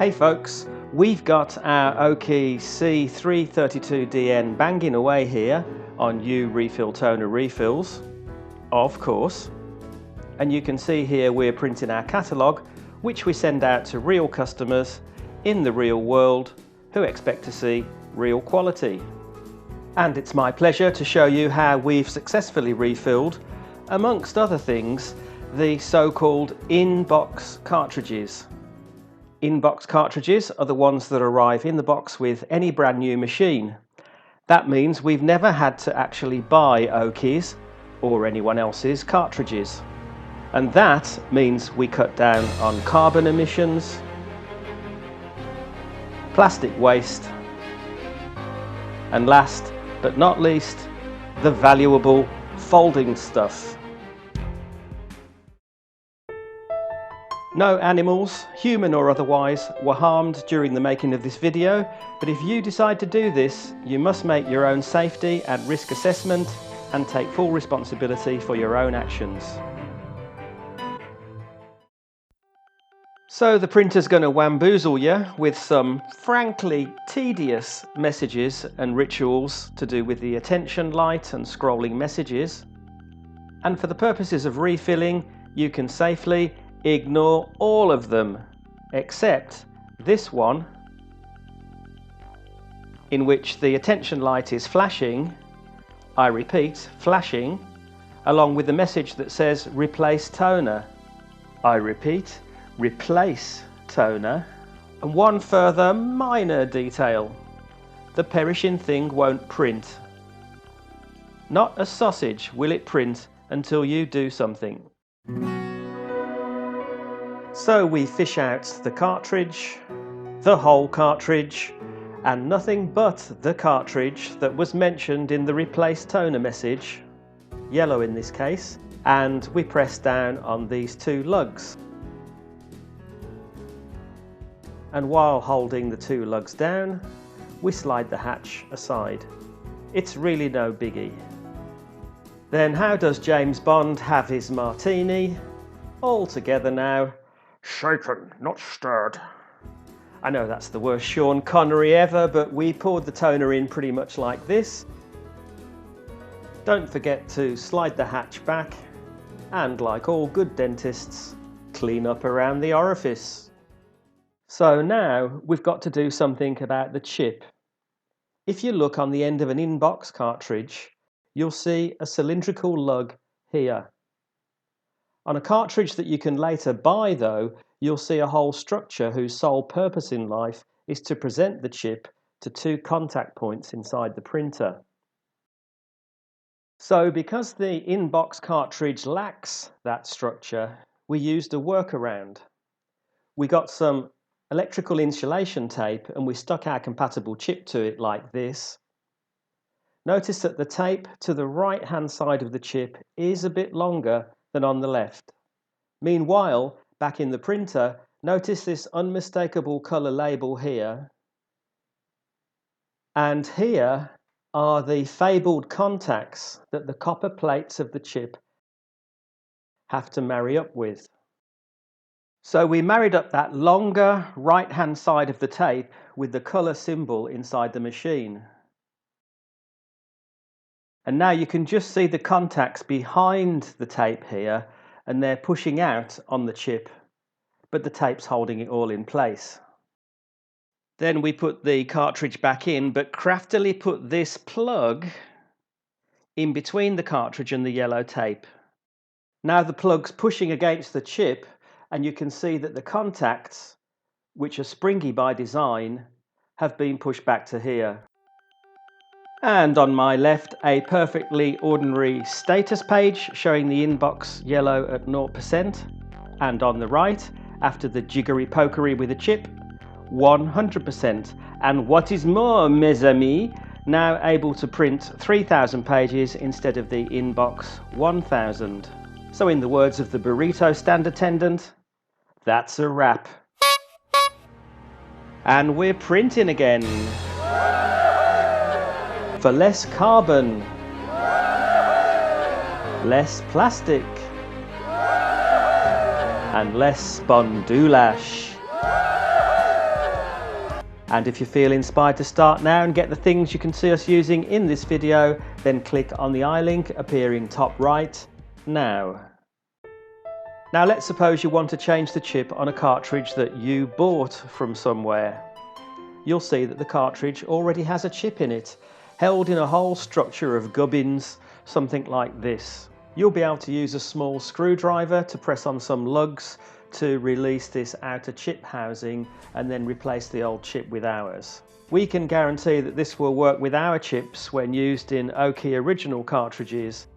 Hey folks, we've got our OKI C332dn banging away here on new Refill Toner refills, of course. And you can see here we're printing our catalogue, which we send out to real customers in the real world who expect to see real quality. And it's my pleasure to show you how we've successfully refilled, amongst other things, the so-called in-box cartridges. In-box cartridges are the ones that arrive in the box with any brand new machine. That means we've never had to actually buy OKI's or anyone else's cartridges. And that means we cut down on carbon emissions, plastic waste, and last but not least, the valuable folding stuff. No animals, human or otherwise, were harmed during the making of this video, but if you decide to do this, you must make your own safety and risk assessment and take full responsibility for your own actions. So the printer's going to wamboozle you with some frankly tedious messages and rituals to do with the attention light and scrolling messages. And for the purposes of refilling, you can safely ignore all of them, except this one, in which the attention light is flashing, I repeat, flashing, along with the message that says replace toner. I repeat, replace toner. And one further minor detail, the perishing thing won't print. Not a sausage will it print until you do something. So we fish out the cartridge, the whole cartridge, and nothing but the cartridge that was mentioned in the replace toner message, yellow in this case, and we press down on these two lugs. And while holding the two lugs down, we slide the hatch aside. It's really no biggie. Then how does James Bond have his martini? All together now. Shaken, not stirred. I know that's the worst Sean Connery ever, but we poured the toner in pretty much like this. Don't forget to slide the hatch back, and like all good dentists, clean up around the orifice. So now we've got to do something about the chip. If you look on the end of an in-box cartridge, you'll see a cylindrical lug here. On a cartridge that you can later buy though, you'll see a whole structure whose sole purpose in life is to present the chip to two contact points inside the printer. So because the in-box cartridge lacks that structure, we used a workaround. We got some electrical insulation tape and we stuck our compatible chip to it like this. Notice that the tape to the right hand side of the chip is a bit longer than on the left. Meanwhile, back in the printer, notice this unmistakable colour label here. And here are the fabled contacts that the copper plates of the chip have to marry up with. So we married up that longer right-hand side of the tape with the colour symbol inside the machine. And now you can just see the contacts behind the tape here, and they're pushing out on the chip, but the tape's holding it all in place. Then we put the cartridge back in, but craftily put this plug in between the cartridge and the yellow tape. Now the plug's pushing against the chip, and you can see that the contacts, which are springy by design, have been pushed back to here. And on my left, a perfectly ordinary status page showing the inbox yellow at 0%. And on the right, after the jiggery pokery with the chip, 100%. And what is more, mes amis, now able to print 3,000 pages instead of the inbox 1,000. So in the words of the burrito stand attendant, that's a wrap. And we're printing again. For less carbon, less plastic, and less spondulash. And if you feel inspired to start now and get the things you can see us using in this video, then click on the I link appearing top right now. Now let's suppose you want to change the chip on a cartridge that you bought from somewhere. You'll see that the cartridge already has a chip in it, held in a whole structure of gubbins, something like this. You'll be able to use a small screwdriver to press on some lugs to release this outer chip housing and then replace the old chip with ours. We can guarantee that this will work with our chips when used in OKI original cartridges,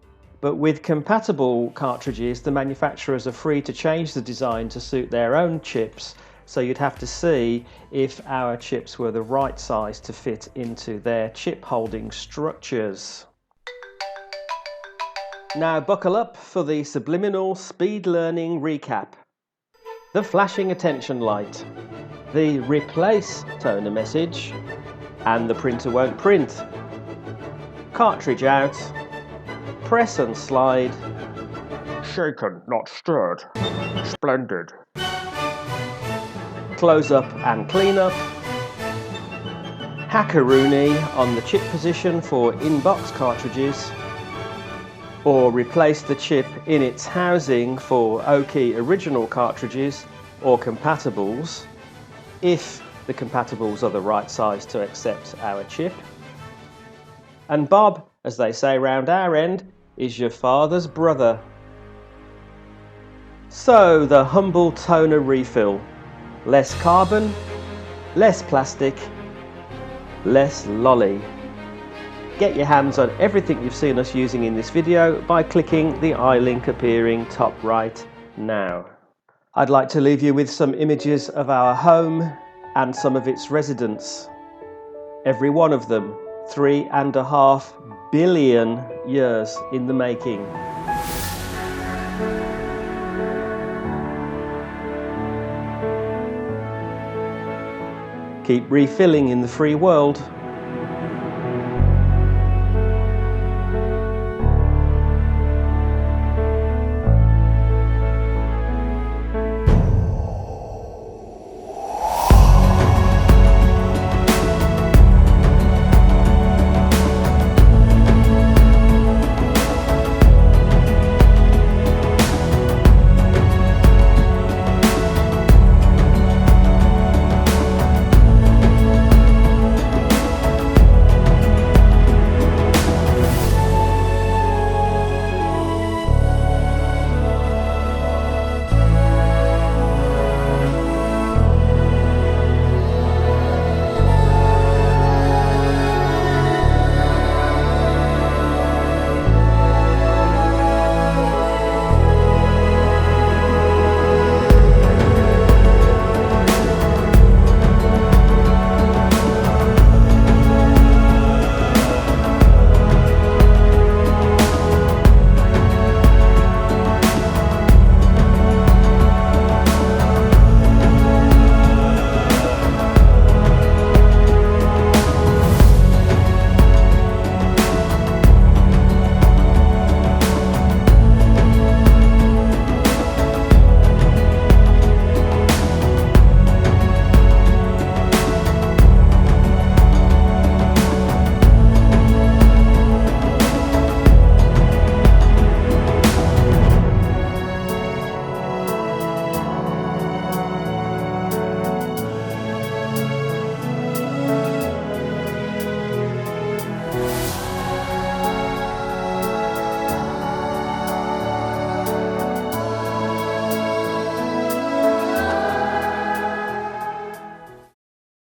but with compatible cartridges the manufacturers are free to change the design to suit their own chips, so you'd have to see if our chips were the right size to fit into their chip holding structures. Now buckle up for the subliminal speed learning recap. The flashing attention light, the replace toner message, and the printer won't print. Cartridge out, press and slide. Shaken, not stirred. Splendid. Close up and clean up. Hackaroonie on the chip position for inbox cartridges, or replace the chip in its housing for OKI original cartridges or compatibles, if the compatibles are the right size to accept our chip. And Bob, as they say round our end, is your father's brother. So the humble toner refill. Less carbon, less plastic, less lolly. Get your hands on everything you've seen us using in this video by clicking the I link appearing top right now. I'd like to leave you with some images of our home and some of its residents. Every one of them 3.5 billion years in the making. Keep refilling in the free world.